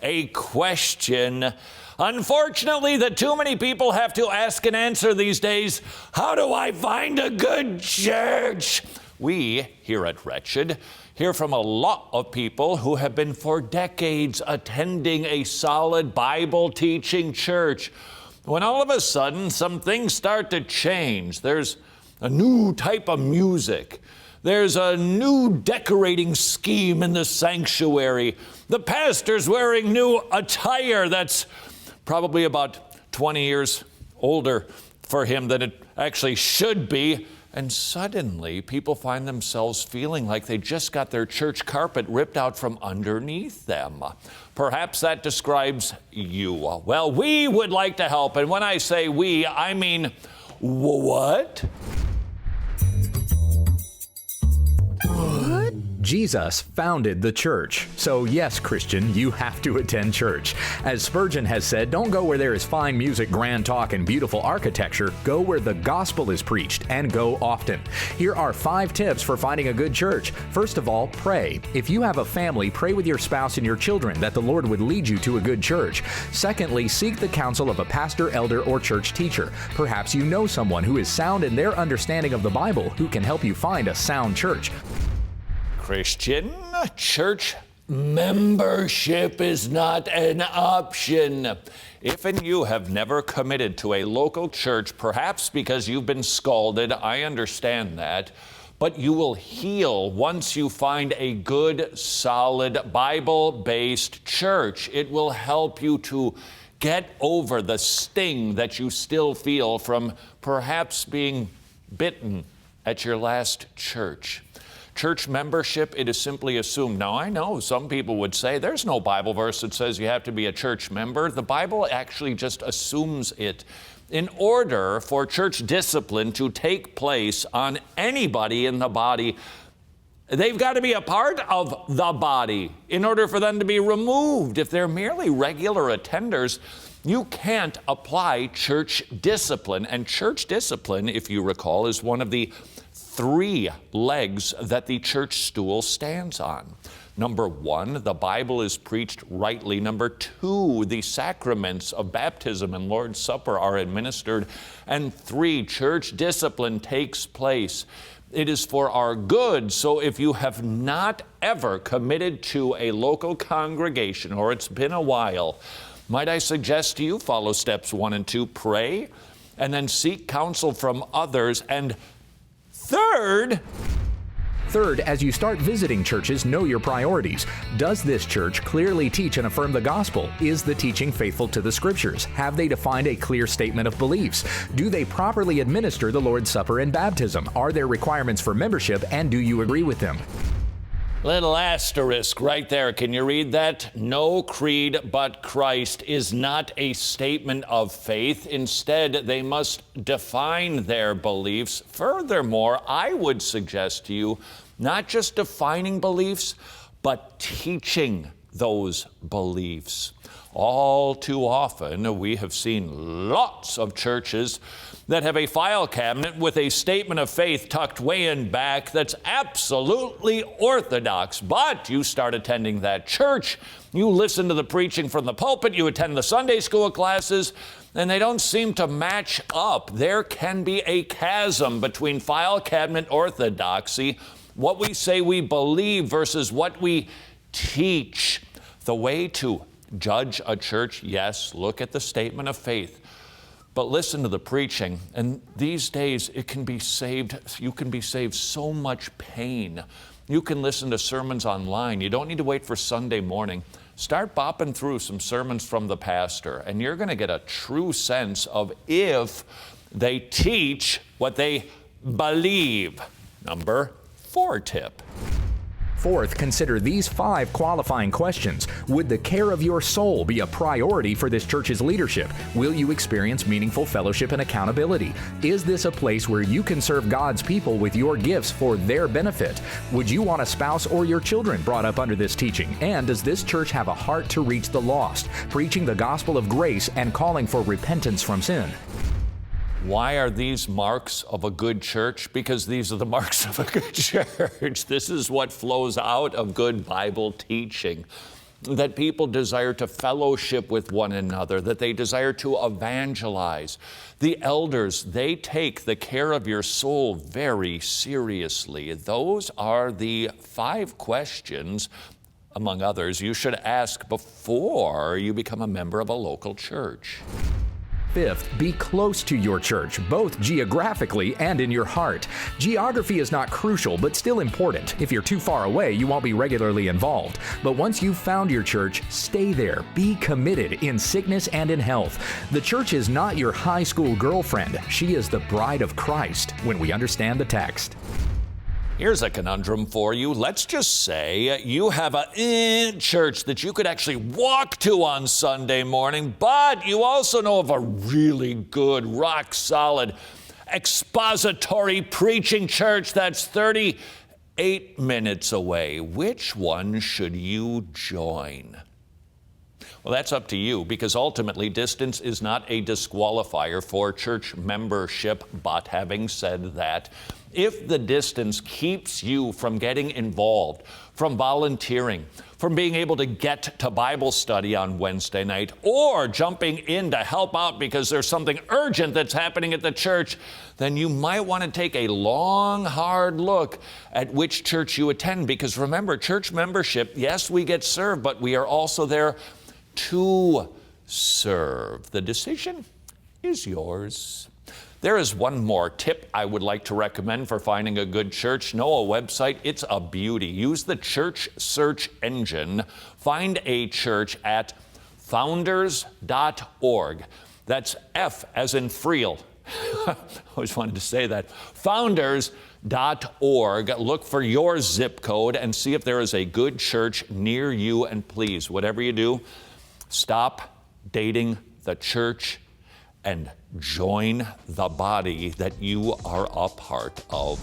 a question. Unfortunately, that too many people have to ask and answer these days. How do I find a good church? We, here at Wretched, hear from a lot of people who have been for decades attending a solid Bible-teaching church. When all of a sudden some things start to change, there's a new type of music. There's a new decorating scheme in the sanctuary. The pastor's wearing new attire that's probably about 20 years older for him than it actually should be. And suddenly, people find themselves feeling like they just got their church carpet ripped out from underneath them. Perhaps that describes you. Well, we would like to help. And when I say we, I mean, what? Jesus founded the church. So yes, Christian, you have to attend church. As Spurgeon has said, don't go where there is fine music, grand talk, and beautiful architecture. Go where the gospel is preached, and go often. Here are 5 tips for finding a good church. First of all, pray. If you have a family, pray with your spouse and your children that the Lord would lead you to a good church. Secondly, seek the counsel of a pastor, elder, or church teacher. Perhaps you know someone who is sound in their understanding of the Bible who can help you find a sound church. Christian, church membership is not an option. If and you have never committed to a local church, perhaps because you've been scalded, I understand that, but you will heal once you find a good, solid, Bible-based church. It will help you to get over the sting that you still feel from perhaps being bitten at your last church. Church membership, it is simply assumed. Now, I know some people would say there's no Bible verse that says you have to be a church member. The Bible actually just assumes it. In order for church discipline to take place on anybody in the body, they've got to be a part of the body in order for them to be removed. If they're merely regular attenders, you can't apply church discipline. And church discipline, if you recall, is one of the 3 legs that the church stool stands on. Number 1, the Bible is preached rightly. Number 2, the sacraments of baptism and Lord's Supper are administered. And 3, church discipline takes place. It is for our good. So if you have not ever committed to a local congregation, or it's been a while, might I suggest to you follow steps 1 and 2, pray, and then seek counsel from others. And Third, as you start visiting churches, know your priorities. Does this church clearly teach and affirm the gospel? Is the teaching faithful to the scriptures? Have they defined a clear statement of beliefs? Do they properly administer the Lord's Supper and baptism? Are there requirements for membership, and do you agree with them? Little asterisk right there. Can you read that? No creed but Christ is not a statement of faith. Instead, they must define their beliefs. Furthermore, I would suggest to you not just defining beliefs, but teaching those beliefs. All too often, we have seen lots of churches that have a file cabinet with a statement of faith tucked way in back that's absolutely orthodox. But you start attending that church, you listen to the preaching from the pulpit, you attend the Sunday school classes, and they don't seem to match up. There can be a chasm between file cabinet orthodoxy, what we say we believe versus what we teach. The way to judge a church, yes, look at the statement of faith, but listen to the preaching. And these days, it can be saved. You can be saved so much pain. You can listen to sermons online. You don't need to wait for Sunday morning. Start bopping through some sermons from the pastor, and you're going to get a true sense of if they teach what they believe. Number 4 tip. Fourth, consider these 5 qualifying questions. Would the care of your soul be a priority for this church's leadership? Will you experience meaningful fellowship and accountability? Is this a place where you can serve God's people with your gifts for their benefit? Would you want a spouse or your children brought up under this teaching? And does this church have a heart to reach the lost, preaching the gospel of grace and calling for repentance from sin? Why are these marks of a good church? Because these are the marks of a good church. This is what flows out of good Bible teaching. that people desire to fellowship with one another, that they desire to evangelize. The elders, they take the care of your soul very seriously. Those are the 5 questions, among others, you should ask before you become a member of a local church. 5th, be close to your church, both geographically and in your heart. Geography is not crucial, but still important. If you're too far away, you won't be regularly involved. But once you've found your church, stay there. Be committed in sickness and in health. The church is not your high school girlfriend. She is the bride of Christ, when we understand the text. Here's a conundrum for you. Let's just say you have a church that you could actually walk to on Sunday morning, but you also know of a really good, rock-solid, expository preaching church that's 38 minutes away. Which one should you join? Well, that's up to you, because ultimately distance is not a disqualifier for church membership. But having said that, if the distance keeps you from getting involved, from volunteering, from being able to get to Bible study on Wednesday night, or jumping in to help out because there's something urgent that's happening at the church, then you might want to take a long, hard look at which church you attend. Because remember, church membership, yes, we get served, but we are also there to serve. The decision is yours. There is one more tip I would like to recommend for finding a good church. Know a website. It's a beauty. Use the church search engine. Find a church at founders.org. That's F as in Friel. I always wanted to say that. Founders.org. Look for your zip code and see if there is a good church near you. And please, whatever you do, stop dating the church and join the body that you are a part of.